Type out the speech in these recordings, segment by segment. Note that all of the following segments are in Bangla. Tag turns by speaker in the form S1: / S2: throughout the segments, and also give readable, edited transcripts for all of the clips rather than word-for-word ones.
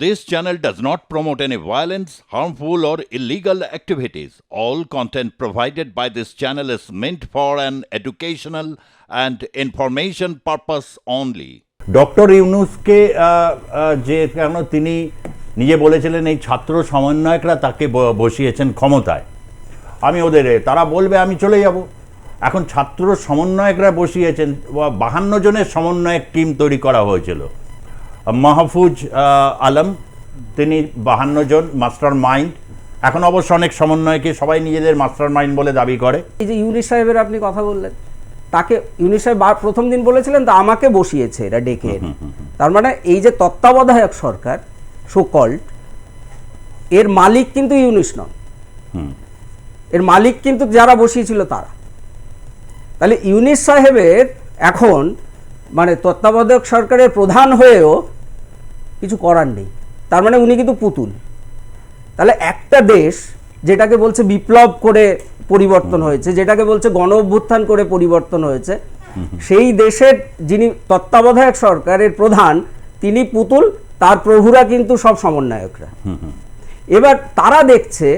S1: This channel does not promote any violence, harmful, or illegal activities. All content provided by this channel is meant for an educational and information purpose only.
S2: Doctor ইউনূসকে যে কেন তিনি নিজে বলেছিলেন এই ছাত্র সমন্বয়করা তাকে বসিয়েছেন ক্ষমতায়, আমি ওদের তারা বলবে আমি চলে যাব। এখন ছাত্র সমন্বয়করা বসিয়েছেন, 52 জনের সমন্বয়ক টিম তৈরি করা হয়েছিল। মাহফুজ আলম তিনি 52 জন মাস্টার মাইন্ড। এখন অবশ্য অনেক সমন্বয়কে সবাই নিজেদের মাস্টার মাইন্ড বলে দাবি করে।
S3: এই যে ইউনূস সাহেবের আপনি কথা বললেন, তাকে ইউনূস সাহেব প্রথম দিন বলেছিলেন তা আমাকে বসিয়েছে এরা ডেকে। তার মানে এই যে তত্ত্বাবধায়ক সরকার সো কল্ড, এর মালিক কিন্তু ইউনূস নন, এর মালিক কিন্তু যারা বসিয়েছিল তারা। তাহলে ইউনূস সাহেবের এখন মানে তত্ত্বাবধায়ক সরকারের প্রধান হয়েও কিছু করার নেই, তার মানে উনি কিন্তু পুতুল। তাহলে একটা দেশ যেটাকে বলছে বিপ্লব করে পরিবর্তন হয়েছে, যেটাকে বলছে গণ অভ্যুত্থান করে পরিবর্তন হয়েছে, সেই দেশের যিনি তত্ত্বাবধায়ক সরকারের প্রধান তিনি পুতুল, তার প্রভুরা কিন্তু সব সমন্বয়করা। এবার তারা দেখছে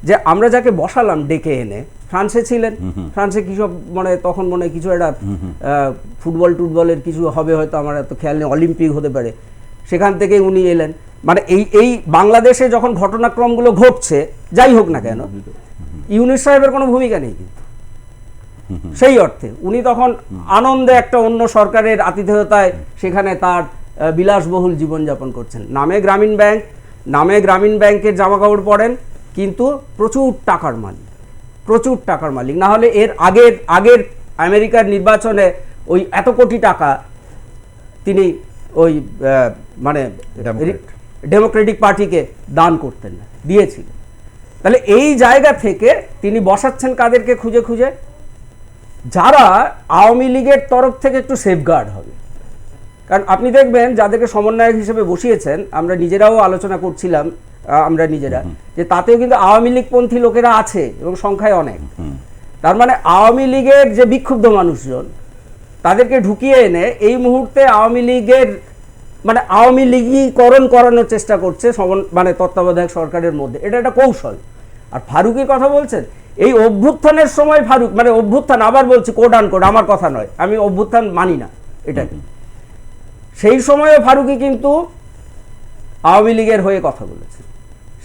S3: যে আমরা যাকে বসালাম ডেকে এনে, ফ্রান্সে ছিলেন, ফ্রান্সে কি সব মানে তখন মনে কিছু একটা ফুটবলের কিছু হবে হয়তো, আমার এত খেয়াল নেই, অলিম্পিক হতে পারে, সেখান থেকে উনি এলেন। মানে এই বাংলাদেশে যখন ঘটনাক্রমগুলো ঘটছে যাই হোক না কেন, ইউনূস সাহেবের কোনো ভূমিকা নেই কিন্তু সেই অর্থে। উনি তখন আনন্দে একটা অন্য সরকারের আতিথেয়তায় সেখানে তার বিলাসবহুল জীবনযাপন করছেন। নামে গ্রামীণ ব্যাংকের জামা কাপড় পরেন, কিন্তু প্রচুর টাকার মালিক। না হলে এর আগের আমেরিকার নির্বাচনে ওই এত কোটি টাকা তিনি ওই মানে ডেমোক্রেটিক পার্টিকে দান করতেন না, দিয়েছিলেন। তাহলে এই জায়গা থেকে তিনি বসাচ্ছেন কাদেরকে খুঁজে খুঁজে, যারা আওয়ামী লীগের তরফ থেকে একটু সেফগার্ড হবে। কারণ আপনি দেখবেন যাদেরকে সমন্বয়ক হিসেবে বসিয়েছেন, আমরা নিজেরাও আলোচনা করছিলাম, আমরা নিজেরা যে তাতেও কিন্তু আওয়ামী লীগপন্থী লোকেরা আছে এবং সংখ্যায় অনেক। তার মানে আওয়ামী লীগের যে বিক্ষুব্ধ মানুষজন তাদেরকে ঢুকিয়ে এনে এই মুহূর্তে আওয়ামী লীগের মানে আওয়ামী লীগীকরণ করানোর চেষ্টা করছে মানে তত্ত্বাবধায়ক সরকারের মধ্যে। এটা একটা কৌশল। আর ফারুকের কথা বলছেন, এই অভ্যুত্থানের সময় ফারুক, মানে অভ্যুত্থান আবার বলছি কোড আন কোড, আমার কথা নয়, আমি অভ্যুত্থান মানি না এটাকে, সেই সময়ে ফারুকই কিন্তু আওয়ামী লীগের হয়ে কথা বলেছে।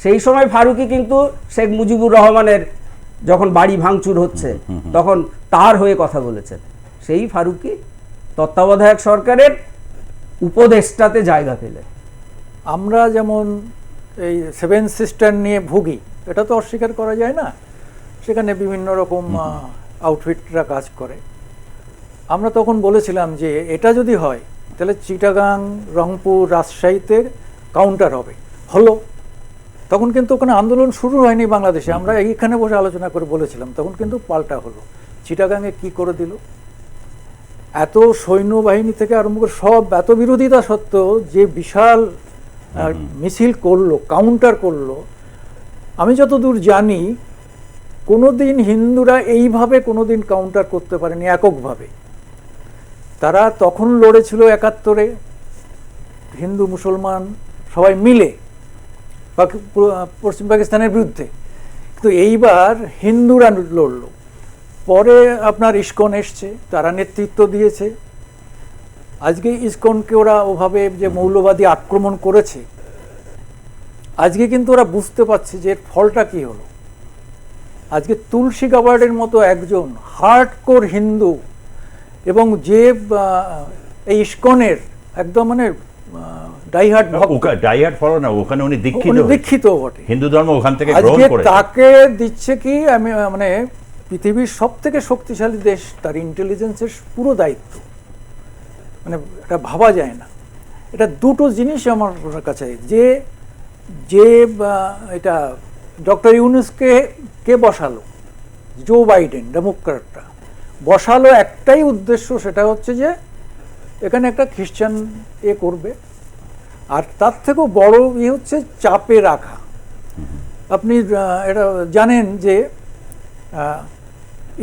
S3: সেই সময় ফারুকই কিন্তু শেখ মুজিবুর রহমানের যখন বাড়ি ভাঙচুর হচ্ছে তখন তার হয়ে কথা বলেছেন। সেই ফারুকই তত্ত্বাবধায়ক সরকারের উপদেষ্টাতে জায়গা পেলেন।
S4: আমরা যেমন এই 7 সিস্টার নিয়ে ভুগি, এটা তো অস্বীকার করা যায় না, সেখানে বিভিন্ন রকম আউটফিটরা কাজ করে। আমরা তখন বলেছিলাম যে এটা যদি হয় তাহলে চিটাগাং, রংপুর, রাজশাহীতে কাউন্টার হবে, হলো। তখন কিন্তু ওখানে আন্দোলন শুরু হয়নি বাংলাদেশে, আমরা এইখানে বসে আলোচনা করে বলেছিলাম, তখন কিন্তু পাল্টা হলো। চিটাগাংয়ে কি করে দিল, এত সৈন্যবাহিনী থেকে আরম্ভ করে সব এত বিরোধিতা সত্ত্বেও যে বিশাল মিছিল করলো, কাউন্টার করলো। আমি যতদূর জানি কোনোদিন হিন্দুরা এইভাবে কোনোদিন কাউন্টার করতে পারেনি এককভাবে। তারা তখন লড়েছিল 71-এ হিন্দু মুসলমান সবাই মিলে পশ্চিম পাকিস্তানের বিরুদ্ধে, কিন্তু এইবার হিন্দুরা লড়লো। পরে আপনার ইসকন এসছে, তারা নেতৃত্ব দিয়েছে। আজকে ইসকনকে ওরা ওভাবে যে মৌলবাদী আক্রমণ করেছে, আজকে কিন্তু ওরা বুঝতে পারছে যে এর ফলটা কি হলো। আজকে তুলসী গাবার্ডের মতো একজন হার্ডকোর হিন্দু এবং যে এই ইসকনের একদম মানে ডাইহার্ড
S2: ফলো না, ওখানে উনি দীক্ষিত বটে, হিন্দু ধর্ম ওখান থেকে গ্রহণ করে,
S4: তাকে দিচ্ছে কি আমি মানে পৃথিবীর সব থেকে শক্তিশালী দেশ, তার ইন্টেলিজেন্সের পুরো দায়িত্ব, মানে এটা ভাবা যায় না। এটা দুটো জিনিস আমার কাছে, যে এটা ডক্টর ইউনূসকে কে বসালো, জো বাইডেন ডেমোক্র্যাটরা বসালো একটাই উদ্দেশ্য, সেটা হচ্ছে যে এখানে একটা খ্রিস্টান করবে। আর তার থেকেও বড় হচ্ছে চাপে রাখা। আপনি এটা জানেন যে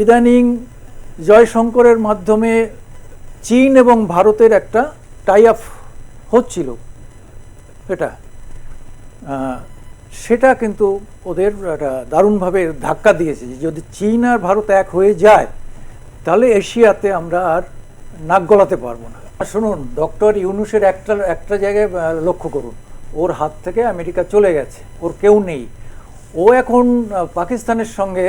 S4: ইদানিং জয়শঙ্করের মাধ্যমে চীন এবং ভারতের একটা টাই আপ হচ্ছিল, এটা সেটা কিন্তু ওদের একটা দারুণভাবে ধাক্কা দিয়েছে যে যদি চীন আর ভারত এক হয়ে যায় তাহলে এশিয়াতে আমরা আর নাক গলাতে পারবো না। শুনুন, ডক্টর ইউনূসের একটা জায়গায় লক্ষ্য করুন, ওর হাত থেকে আমেরিকা চলে গেছে, ওর কেউ নেই। ও এখন পাকিস্তানের সঙ্গে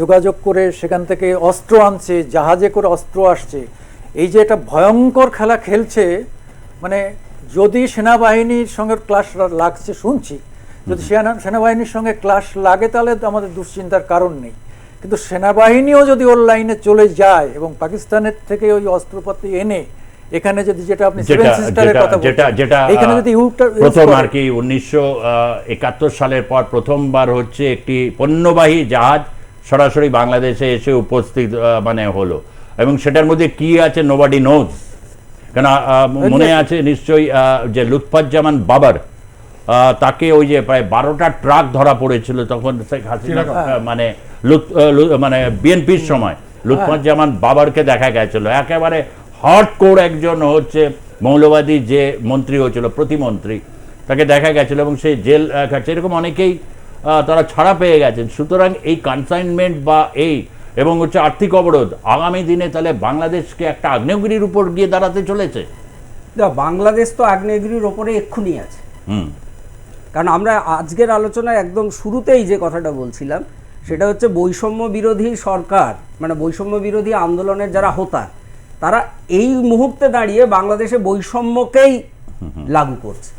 S4: যোগাযোগ করে সেখান থেকে অস্ত্র আনছে, জাহাজে করে অস্ত্র আসছে। এই যে একটা ভয়ঙ্কর খেলা খেলছে, মানে যদি সেনাবাহিনীর সঙ্গে ক্লাশ লাগছে শুনছি, যদি সেনাবাহিনীর সঙ্গে ক্লাশ লাগে তাহলে তো আমাদের দুশ্চিন্তার কারণ নেই, কিন্তু সেনাবাহিনীও যদি ওর লাইনে চলে যায় এবং পাকিস্তানের থেকে ওই অস্ত্রপাতি এনে এখানে যদি যেটা আপনি সেভেন সিস্টারের কথা বলছেন, এখানে যদি
S2: প্রথম আর কি 1971 সালের পর প্রথমবার হচ্ছে একটি পণ্যবাহী জাহাজ সরাসরি বাংলাদেশে এসে উপস্থিত মানে হলো, এবং সেটার মধ্যে কি আছে নোবডি নোজ। কেন মনে আছে নিশ্চয়ই যে লুৎফুজ্জামান বাবর, তাকে ওই যে প্রায় 12টা ট্রাক ধরা পড়েছিল তখন শেখ হাসিনা মানে মানে বিএনপির সময় লুৎফুজ্জামান বাবরকে দেখা গেছিল একেবারে হার্ডকোর একজন হচ্ছে মৌলবাদী যে মন্ত্রী হয়েছিল, প্রতিমন্ত্রী, তাকে দেখা গেছিল এবং সেই জেল খাটছে। এরকম অনেকেই তারা ছাড়া পেয়ে গেছেন। সুতরাং এই কনসাইনমেন্ট বা এই এবং হচ্ছে আর্থিক অবরোধ আগামী দিনে তাহলে বাংলাদেশকে একটা আগ্নেয়গিরির উপর গিয়ে দাঁড়াতে চলেছে।
S3: বাংলাদেশ তো আগ্নেয়গিরির ওপরে এক্ষুনি আছে। কারণ আমরা আজকের আলোচনায় একদম শুরুতেই যে কথাটা বলছিলাম সেটা হচ্ছে বৈষম্য বিরোধী সরকার, মানে বৈষম্য বিরোধী আন্দোলনের যারা হোতা, তারা এই মুহূর্তে দাঁড়িয়ে বাংলাদেশে বৈষম্যকেই লাগু করছে।